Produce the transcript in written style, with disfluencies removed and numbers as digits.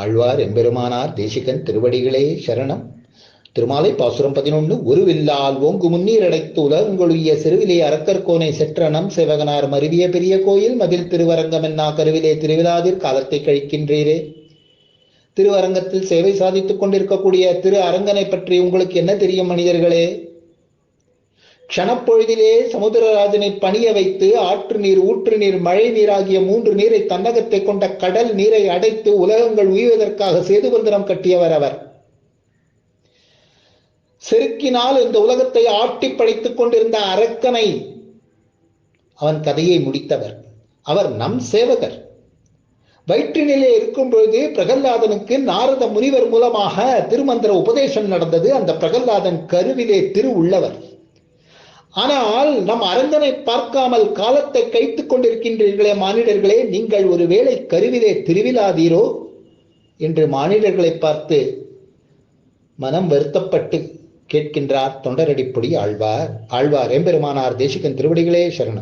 ஆழ்வார் எம்பெருமானார் தேசிகன் திருவடிகளே சரணம். திருமாலை பாசுரம் 11. ஒருவில்லால் ஓங்கு முன்னீர் அடைத்து உலகங்களுடைய செருவிலே அரக்கர்கோனை செற்றனம் சிவகனார் மருவிய பெரிய கோயில் மதில் திருவரங்கம் என்னா கருவிலே திருவிழாதிர் காலத்தை கழிக்கின்றீரே. திருவரங்கத்தில் சேவை சாதித்துக் கொண்டிருக்கக்கூடிய திரு அரங்கனை பற்றி உங்களுக்கு என்ன தெரியும் மனிதர்களே? க்ஷணப்பொழுதிலே சமுத்திரராஜனை பணிய வைத்து ஆற்று நீர், ஊற்று நீர், மழை நீர் ஆகிய 3 நீரை தன்னகத்தை கொண்ட கடல் நீரை அடைத்து உலகங்கள் உய்வதற்காக சேதுபந்தனம் கட்டியவர் அவர். செருக்கினால் இந்த உலகத்தை ஆட்டி படைத்துக் கொண்டிருந்த அரக்கனை அவன் கதையை முடித்தவர். அவர் நம் சேவகர். வயிற்றினிலே இருக்கும் பொழுது பிரகல்லாதனுக்கு நாரத முனிவர் மூலமாக திருமந்திர உபதேசம் நடந்தது. அந்த பிரகல்லாதன் கருவிலே திரு உள்ளவர். ஆனால் நம் அரங்கனை பார்க்காமல் காலத்தை கைத்துக் கொண்டிருக்கின்றீர்களே மானிடர்களே, நீங்கள் ஒருவேளை கருவிலே திருவிழாதீரோ என்று மானிடர்களை பார்த்து மனம் வருத்தப்பட்டு கேட்கின்றார் தொண்டரடிப்பொடி ஆழ்வார். ஆழ்வார் எம்பெருமானார் தேசிகன் திருவடிகளே சரணம்.